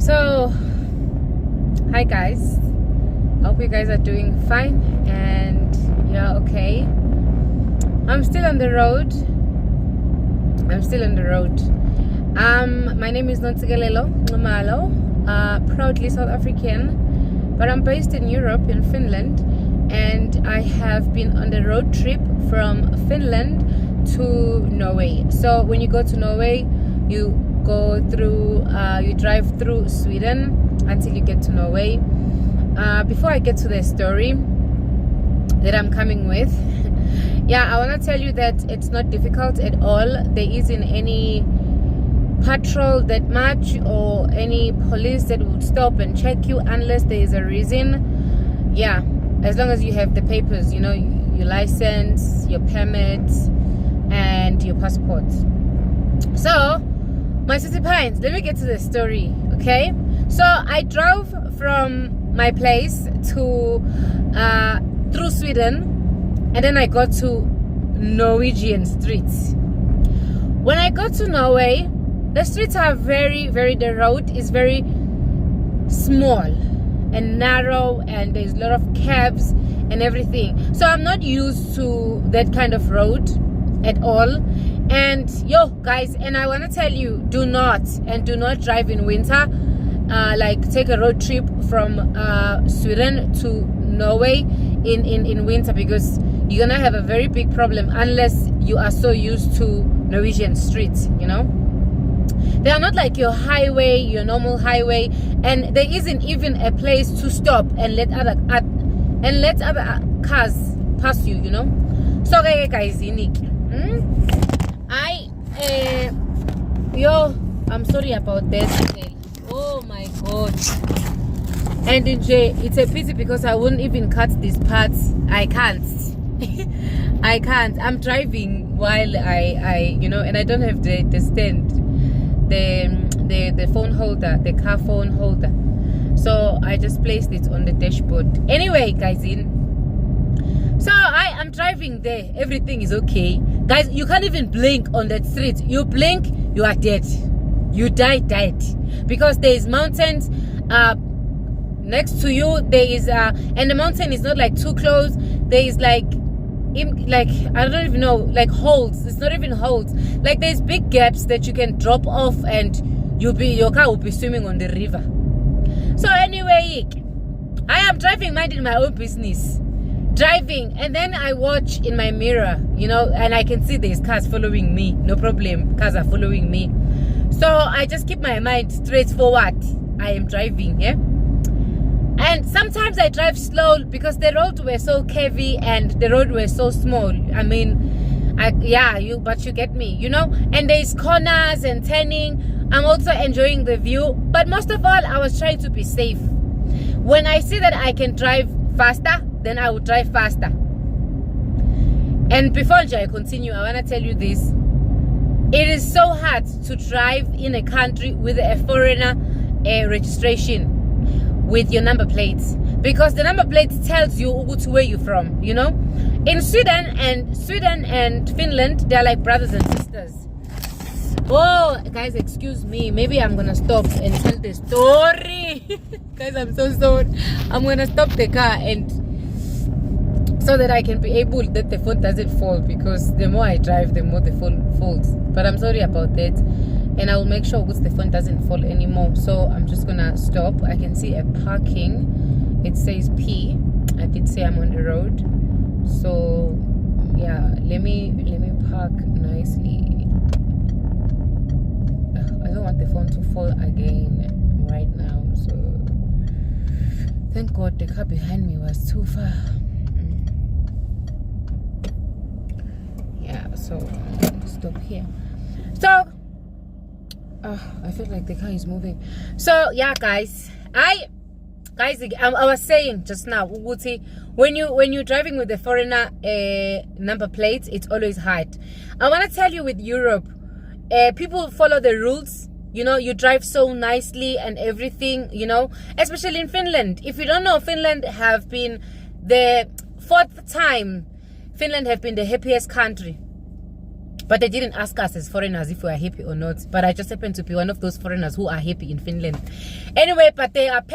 So, hi guys. I hope you guys are doing fine and you're okay. I'm still on the road. My name is Nontsikelelo Nxumalo, proudly South African, but I'm based in Europe, in Finland, and I have been on the road trip from Finland to Norway. So when you go to Norway, you drive through Sweden until you get to Norway. Before I get to the story that I'm coming with, I want to tell you that it's not difficult at all. There isn't any patrol that much or any police that would stop and check you unless there is a reason. As long as you have the papers, your license, your permit, and your passport. So, my city pines, let me get to the story, okay? So, I drove from my place to through Sweden, and then I got to Norwegian streets. When I got to Norway, the streets are the road is very small and narrow, and there's a lot of cabs and everything. So I'm not used to that kind of road at all. And guys, and I want to tell you, do not drive in winter. Take a road trip from Sweden to Norway in winter, because you're gonna have a very big problem unless you are so used to Norwegian streets. They are not like your normal highway, and there isn't even a place to stop and let other cars pass you. So guys, I'm sorry about that. Oh my god. And it's a pity because I wouldn't even cut these parts. I can't. I can't. I'm driving while I and I don't have the stand, the phone holder, the car phone holder. So I just placed it on the dashboard. Anyway, guys, so I am driving there. Everything is okay. Guys, you can't even blink on that street. You blink, you are dead. You dead. Because there is mountains next to you. There is and the mountain is not like too close. There is like I don't even know, like holes. It's not even holes. Like there's big gaps that you can drop off, and your car will be swimming on the river. So anyway, I am driving, minding my own business. Driving, and then I watch in my mirror, and I can see there's cars following me. No problem, cars are following me. So I just keep my mind straight forward. I am driving, and sometimes I drive slow because the roads were so heavy and the road was so small. I mean, but you get me, and there's corners and turning. I'm also enjoying the view, but most of all, I was trying to be safe. When I see that I can drive faster, then I will drive faster. And before I continue, I want to tell you this. It is so hard to drive in a country with a foreigner registration with your number plates, because the number plate tells you where you're from. In Sweden and Finland, they're like brothers and sisters. Oh, guys, excuse me. Maybe I'm gonna stop and tell the story. Guys, I'm so sorry. I'm gonna stop the car and so that I can be able that the phone doesn't fall, because the more I drive, the more the phone falls. But I'm sorry about that, and I will make sure the phone doesn't fall anymore. So I'm just gonna stop. I can see a parking. It says P. I did say I'm on the road. So let me park nicely. I don't want the phone to fall again right now. So thank God the car behind me was too far. So stop here. So I feel like the car is moving. So guys, I was saying just now, when you're driving with the foreigner number plates, it's always hard. I want to tell you, with Europe, people follow the rules. You drive so nicely and everything, especially in Finland. If you don't know, Finland have been the 4th time. Finland have been the happiest country But they didn't ask us as foreigners if we are happy or not. But I just happened to be one of those foreigners who are happy in Finland. Anyway, but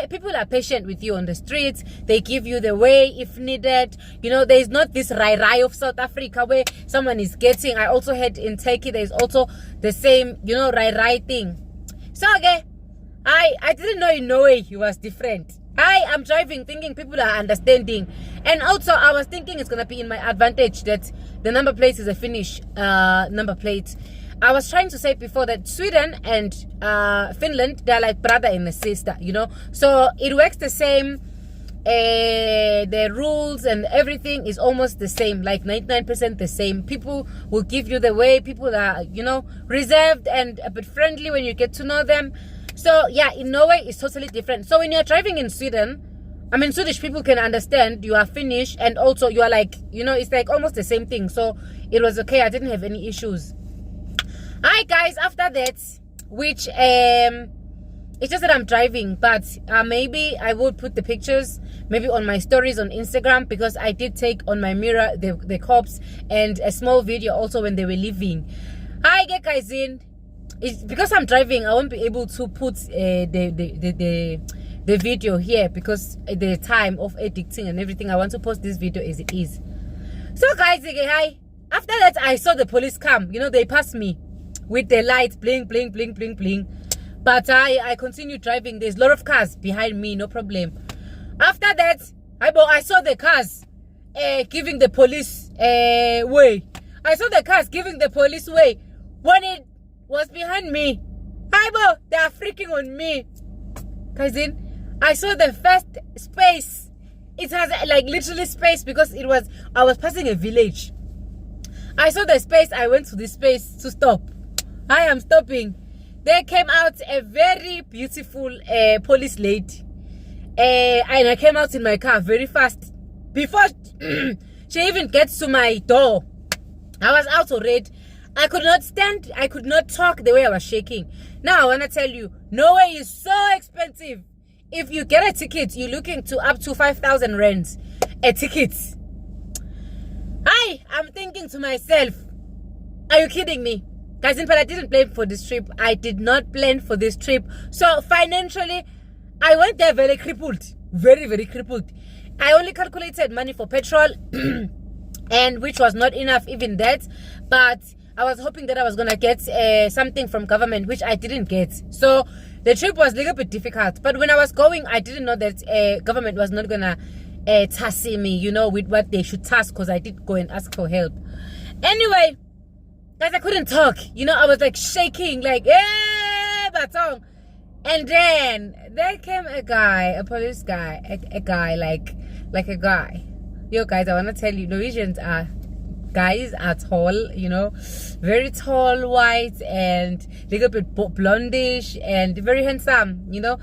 people are patient with you on the streets. They give you the way if needed. You know, there's not this rai of South Africa where someone is getting. I also had in Turkey, there's also the same, you know, rai thing. So, okay, I didn't know in Norway he was different. I am driving thinking people are understanding. And also I was thinking it's going to be in my advantage that the number plate is a Finnish number plate. I was trying to say before that Sweden and Finland, they're like brother and sister, you know. So it works the same. The rules and everything is almost the same, like 99% the same. People will give you the way. People are, you know, reserved and a bit friendly when you get to know them. So yeah, in Norway it's totally different. So when you're driving in Sweden, I mean, Swedish people can understand you are Finnish, and also you are like, you know, it's like almost the same thing. So it was okay. I didn't have any issues. Hi guys, after that, which it's just that I'm driving, but maybe I will put the pictures maybe on my stories on Instagram, because I did take on my mirror the cops and a small video also when they were leaving. Hi guys, it's because I'm driving, I won't be able to put the video here because the time of editing and everything. I want to post this video as it is. So guys, hi. After that, I saw the police come. You know, they passed me with the lights bling bling bling bling bling. But I continued driving. There's a lot of cars behind me, no problem. After that, I saw the cars giving the police way. I saw the cars giving the police way when it was behind me. They are freaking on me. Cousin, I saw the first space. It has like literally space because I was passing a village. I saw the space. I went to the space to stop. I am stopping. There came out a very beautiful police lady. And I came out in my car very fast. Before she even gets to my door, I was out already. I could not stand. I could not talk the way I was shaking. Now, I want to tell you, Norway is so expensive. If you get a ticket, you're looking to up to 5,000 rands a ticket. I'm thinking to myself, are you kidding me? Guys, but I didn't plan for this trip. I did not plan for this trip. So financially, I went there very crippled. Very, very crippled. I only calculated money for petrol, and which was not enough even that. But I was hoping that I was going to get something from government, which I didn't get. So the trip was a little bit difficult. But when I was going, I didn't know that government was not going to task me, you know, with what they should task, because I did go and ask for help. Anyway, guys, I couldn't talk. You know, I was like shaking, like, batong. And then there came a guy, a police guy, a guy, like a guy. Yo, guys, I want to tell you, Norwegians are, guys are tall, you know, very tall, white, and little bit blondish, and very handsome, you know.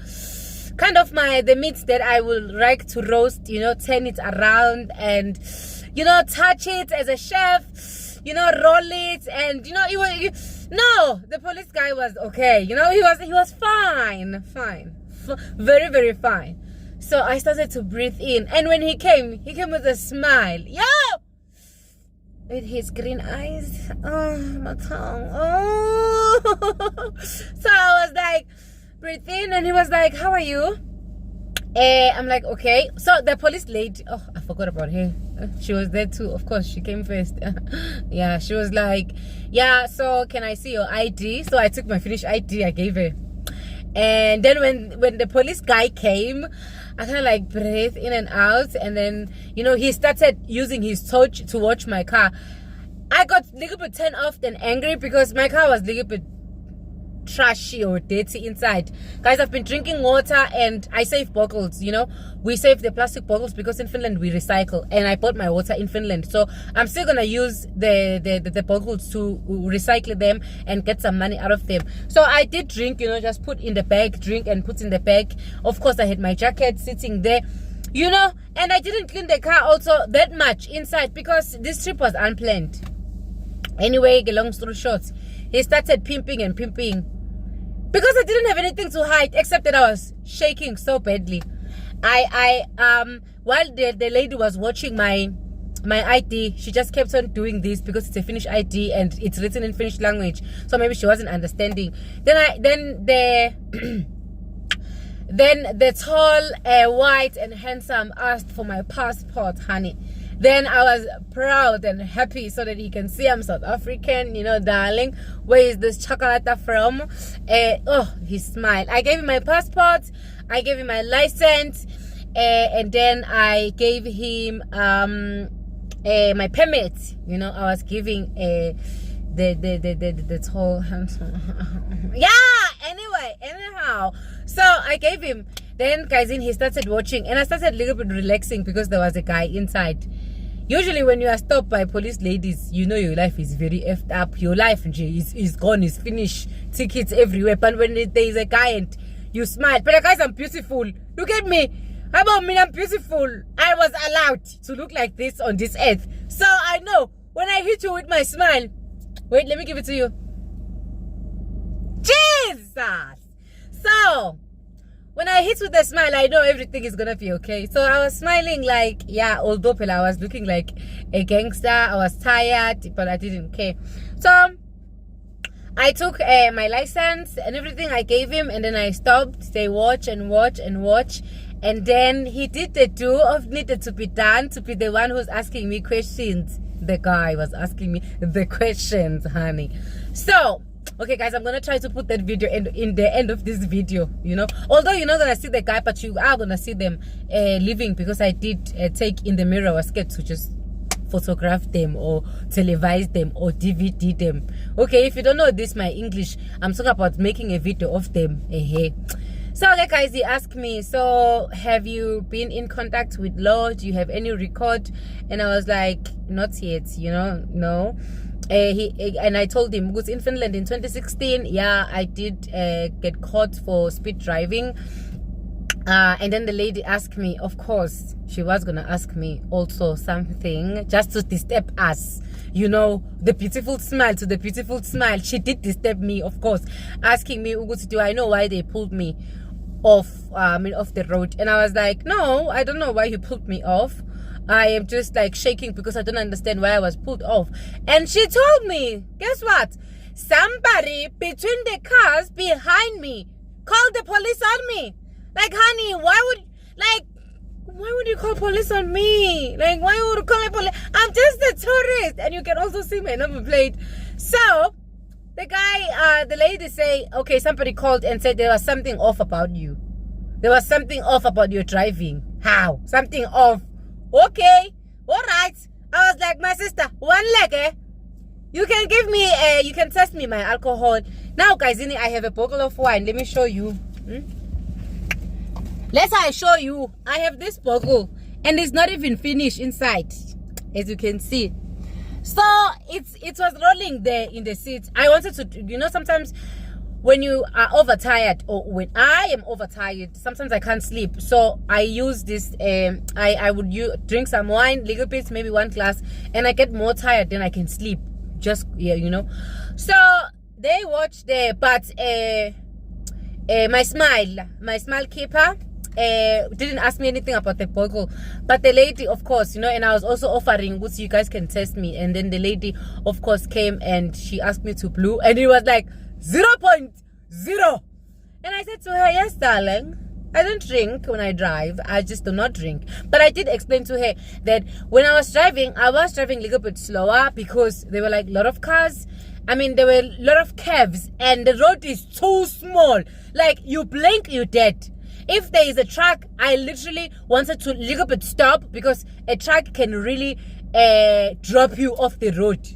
Kind of the meat that I will like to roast, you know, turn it around and, you know, touch it as a chef, you know, roll it, and, you know, no, the police guy was okay, you know, he was fine, very, very fine. So I started to breathe in, and when he came with a smile, yo, with his green eyes, oh, my tongue, oh. So I was like, breathe in, and he was like, how are you? I'm like, okay. So the police lady, oh, I forgot about her. She was there too, of course, she came first. Yeah, she was like, yeah, so can I see your ID? So I took my Finnish ID, I gave her. And then when the police guy came, I kind of like breathed in and out, and then, you know, he started using his torch to watch my car. I got a little bit turned off and angry because my car was a little bit trashy or dirty inside. Guys, I've been drinking water, and I save bottles, you know. We save the plastic bottles because in Finland we recycle, and I bought my water in Finland, so I'm still gonna use the bottles to recycle them and get some money out of them. So I did drink, you know, just put in the bag, drink and put in the bag. Of course, I had my jacket sitting there, you know, and I didn't clean the car also that much inside because this trip was unplanned. Anyway, long story short, he started pimping and pimping because I didn't have anything to hide except that I was shaking so badly. While the lady was watching my my ID, she just kept on doing this because it's a Finnish ID and it's written in Finnish language, so maybe she wasn't understanding. Then the tall, white and handsome asked for my passport, honey. Then I was proud and happy so that he can see I'm South African, you know, darling. Where is this chocolate from? Oh, he smiled. I gave him my passport, I gave him my license, and then I gave him my permit. You know, I was giving the tall handsome. Yeah. Anyway, anyhow, so I gave him. Then guys, he started watching, and I started a little bit relaxing because there was a guy inside. Usually when you are stopped by police ladies, you know your life is very effed up. Your life is gone, is finished. Tickets everywhere. But when there is a guy and you smile, but guys, I'm beautiful. Look at me. How about me? I'm beautiful. I was allowed to look like this on this earth. So I know when I hit you with my smile. Wait, let me give it to you. Jesus. So when I hit with a smile, I know everything is gonna be okay. So I was smiling like, yeah, although I was looking like a gangster. I was tired, but I didn't care. So I took my license and everything I gave him, and then I stopped. They watch and watch and watch. And then he did the do of needed to be done, to be the one who's asking me questions. The guy was asking me the questions, honey. So okay guys, I'm gonna try to put that video in the end of this video, you know, although you're not gonna see the guy, but you are gonna see them leaving, because I did take in the mirror. I was scared to just photograph them or televise them or DVD them. Okay, if you don't know this, my English, I'm talking about making a video of them. So okay guys, he asked me, so have you been in contact with law? Do you have any record? And I was like, not yet, you know, no. And I told him, because in Finland in 2016, yeah, I did get caught for speed driving. And then the lady asked me, of course, she was gonna ask me also something just to disturb us. You know, the beautiful smile to the beautiful smile. She did disturb me, of course, asking me, do I know why they pulled me off the road? And I was like, no, I don't know why you pulled me off. I am just like shaking because I don't understand why I was pulled off. And she told me, guess what? Somebody between the cars behind me called the police on me. Like, honey, why would you call police on me? Like, why would you call a police? I'm just a tourist. And you can also see my number plate. So the guy, the lady say, okay, somebody called and said there was something off about you. There was something off about your driving. How? Something off. Okay, all right. I was like, my sister, one leg, you can give me, you can test me my alcohol. Now, guys, I have a bottle of wine. Let me show you. Let's show you. I have this bottle, and it's not even finished inside, as you can see. So it was rolling there in the seat. I wanted to, you know, sometimes when you are overtired, or when I am overtired, sometimes I can't sleep. So I use this, I would drink some wine, little bit, maybe one glass, and I get more tired, then I can sleep. Just, yeah, you know. So they watched there, but my smile keeper didn't ask me anything about the bottle. But the lady, of course, you know, and I was also offering, which you guys can test me. And then the lady, of course, came and she asked me to blow, and it was like 0.0. And I said to her, yes, darling, I don't drink when I drive. I just do not drink. But I did explain to her that when I was driving a little bit slower because there were like a lot of cars. I mean, there were a lot of cabs, and the road is too small. Like, you blink, you're dead. If there is a truck, I literally wanted to little bit stop, because a truck can really drop you off the road.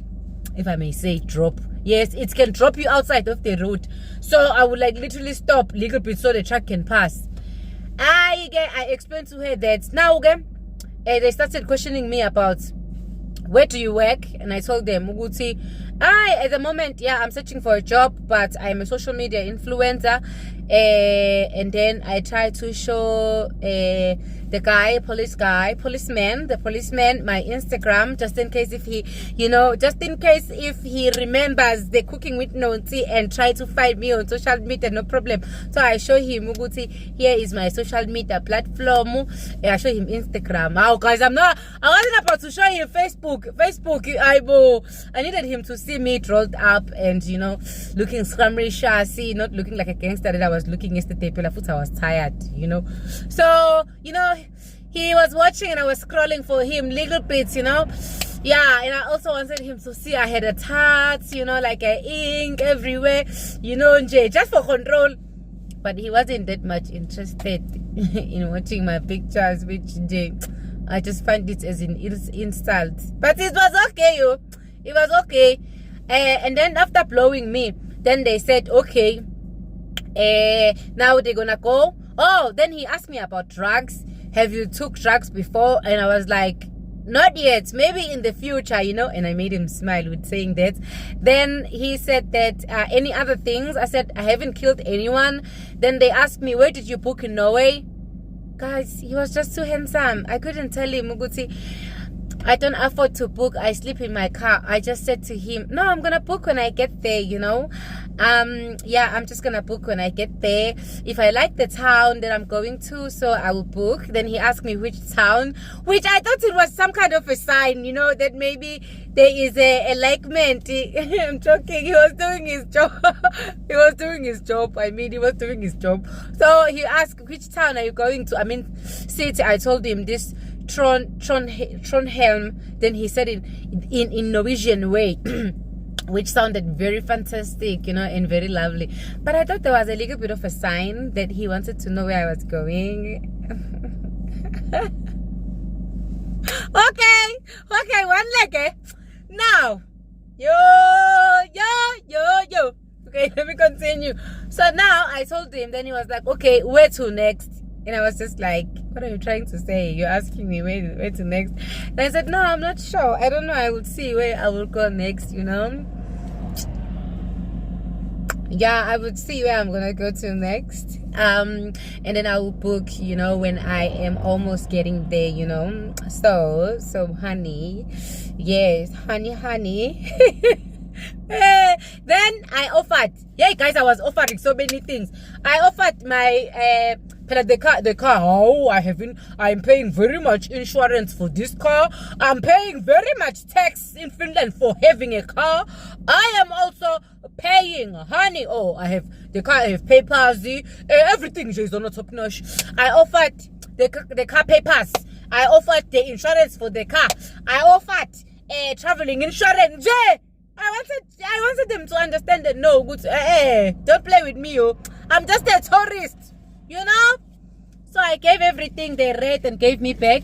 If I may say drop. Yes, it can drop you outside of the road. So I would like literally stop a little bit so the truck can pass. I explained to her that now, they started questioning me about, where do you work? And I told them, Muguti, at the moment, yeah, I'm searching for a job, but I'm a social media influencer. And then I try to show the policeman, my Instagram, just in case if he, just in case if he remembers the Cooking with Nonti and try to find me on social media, no problem. So I show him, Muguti, here is my social media platform. I show him Instagram. Oh, guys, I wasn't about to show him Facebook. I needed him to see me rolled up and, looking scrammy, see, not looking like a gangster that I was looking yesterday. I was tired, So, he was watching and I was scrolling for him little bits, Yeah, and I also wanted him to see I had a tat, like a ink everywhere, just for control. But he wasn't that much interested in watching my pictures, which I just find it as an insult. But it was okay, It was okay. And then after blowing me, then they said, okay, now they're gonna go. Oh, then he asked me about drugs. Have you took drugs before? And I was like, not yet, maybe in the future, and I made him smile with saying that. Then he said that any other things? I said, I haven't killed anyone. Then they asked me, where did you book in Norway? Guys, he was just too handsome. I couldn't tell him, Muguti, I don't afford to book. I sleep in my car. I just said to him, no, I'm gonna book when I get there, yeah, I'm just gonna book when I get there. If I like the town that I'm going to, so I will book. Then he asked me which town, which I thought it was some kind of a sign, that maybe there is a likement. I'm joking. He was doing his job. He was doing his job. So he asked, which town are you going to? City. I told him this Trondheim. Then he said in Norwegian way. Which sounded very fantastic, and very lovely. But I thought there was a little bit of a sign that he wanted to know where I was going. Okay, one leg. Now, yo. Okay, let me continue. So now I told him, then he was like, okay, where to next? And I was just like, what are you trying to say? You're asking me where to next? And I said, no, I'm not sure. I don't know. I will see where I will go next, Yeah, I would see where I'm gonna go to next. And then I will book, when I am almost getting there, So honey. Yes, honey. Then I offered. Yeah, guys, I was offering so many things. I offered my the car. Oh, I'm paying very much insurance for this car. I'm paying very much tax in Finland for having a car. I am also paying, honey. Oh, I have the car. I have papers. Everything is on the top notch. I offered the car papers. I offered the insurance for the car. I offered traveling insurance. I wanted them to understand that no, good. Don't play with me, I'm just a tourist, So I gave everything they read and gave me back.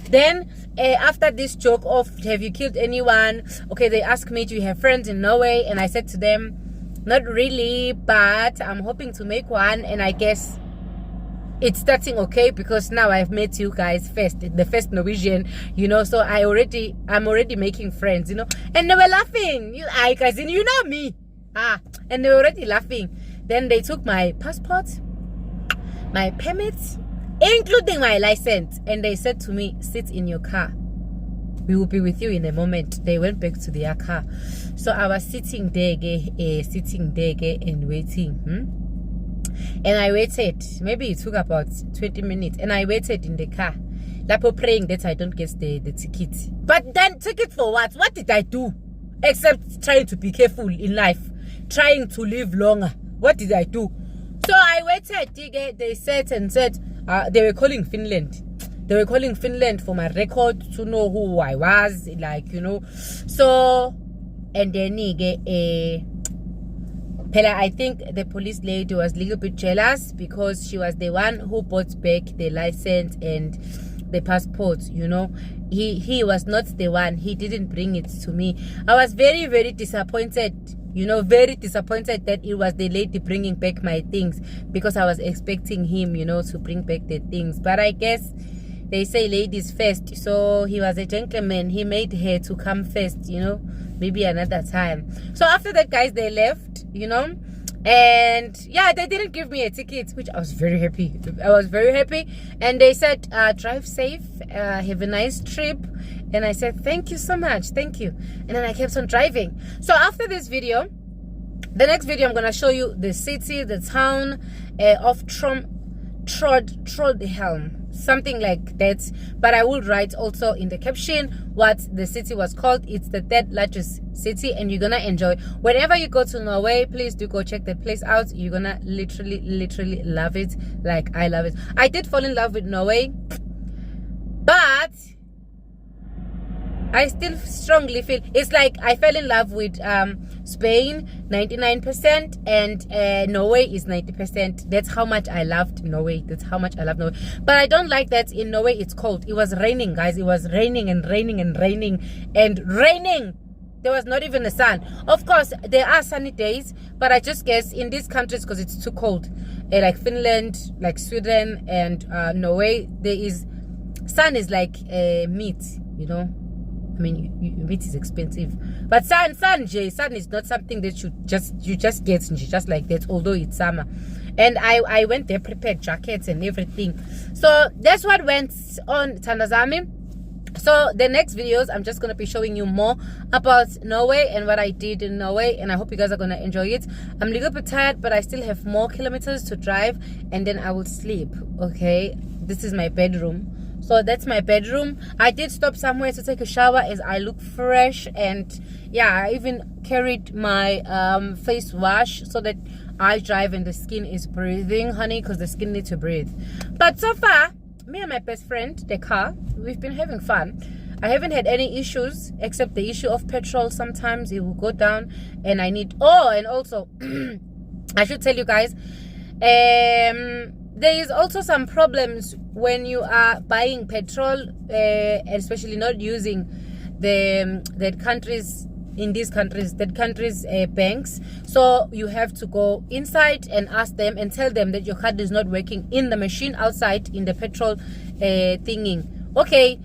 Then after this joke of have you killed anyone? Okay, they asked me, do you have friends in Norway? And I said to them, not really, but I'm hoping to make one. And I guess it's starting okay because now I've met you guys first, the first Norwegian, so I'm already making friends, and they were laughing. Guys, and you know me. And they were already laughing. Then they took my passport, my permits, including my license, and they said to me, sit in your car. We will be with you in a moment. They went back to their car. So I was sitting there and waiting. And I waited. Maybe it took about 20 minutes. And I waited in the car. Like praying that I don't get the ticket. But then ticket for what? What did I do? Except trying to be careful in life. Trying to live longer. What did I do? So I waited. They said they were calling Finland. They were calling Finland for my record to know who I was. So, and then Pella, I think the police lady was a little bit jealous because she was the one who bought back the license and the passport, He was not the one. He didn't bring it to me. I was very, very disappointed, very disappointed that it was the lady bringing back my things because I was expecting him, to bring back the things. But I guess they say ladies first. So he was a gentleman. He made her to come first, maybe another time. So after that, guys, they left, And yeah, they didn't give me a ticket, which I was very happy. And they said, drive safe, have a nice trip. And I said, thank you so much, thank you. And then I kept on driving. So after this video, the next video, I'm gonna show you the city, the town of Trondheim, something like that. But I will write also in the caption what the city was called. It's the third largest city, and you're gonna enjoy. Whenever you go to Norway, please do go check the place out. You're gonna literally love it, like I love it. I did fall in love with Norway, but I still strongly feel it's like I fell in love with Spain 99% and Norway is 90%. That's how much I loved Norway. That's how much I love Norway. But I don't like that in Norway it's cold. It was raining, guys. It was raining and raining and raining and raining. There was not even a sun. Of course, there are sunny days, but I just guess in these countries, because it's too cold, like Finland, like Sweden and Norway, there is sun is like meat, you know. I mean, meat is expensive, but sun is not something that you just get just like that. Although it's summer, and I went there prepared jackets and everything. So that's what went on Thandazami. So the next videos, I'm just gonna be showing you more about Norway and what I did in Norway, and I hope you guys are gonna enjoy it. I'm a little bit tired, but I still have more kilometers to drive, and then I will sleep. Okay, this is my bedroom. So that's my bedroom. I did stop somewhere to take a shower as I look fresh, and yeah, I even carried my face wash so that I drive and the skin is breathing, honey, because the skin needs to breathe. But so far, me and my best friend, the car, we've been having fun. I haven't had any issues except the issue of petrol. Sometimes it will go down and I need, and also I should tell you guys, there is also some problems when you are buying petrol, especially not using that countries banks. So you have to go inside and ask them and tell them that your card is not working in the machine outside in the petrol thingy. Okay.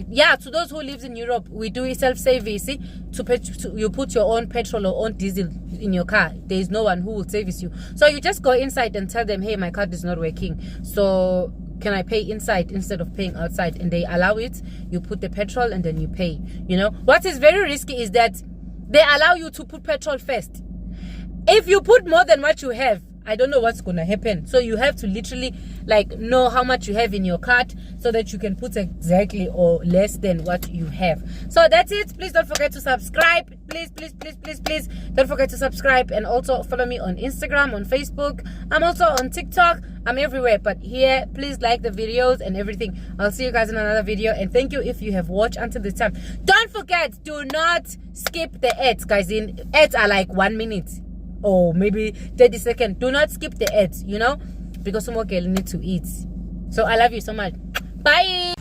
Yeah, to those who lives in Europe, we do self-service. You put your own petrol or own diesel in your car. There is no one who will service you. So you just go inside and tell them, hey, my card is not working. So can I pay inside instead of paying outside? And they allow it. You put the petrol and then you pay. You know, what is very risky is that they allow you to put petrol first. If you put more than what you have, I don't know what's gonna happen. So you have to literally like know how much you have in your cart so that you can put exactly or less than what you have. So that's it. Please don't forget to subscribe. Please don't forget to subscribe, and also follow me on Instagram, on Facebook. I'm also on TikTok. I'm everywhere, but here, please like the videos and everything. I'll see you guys in another video, and thank you if you have watched until this time. Don't forget, do not skip the ads, guys. Ads are like 1 minute or maybe 30 seconds. Do not skip the ads, you know, because some girl need to eat. So I love you so much. Bye.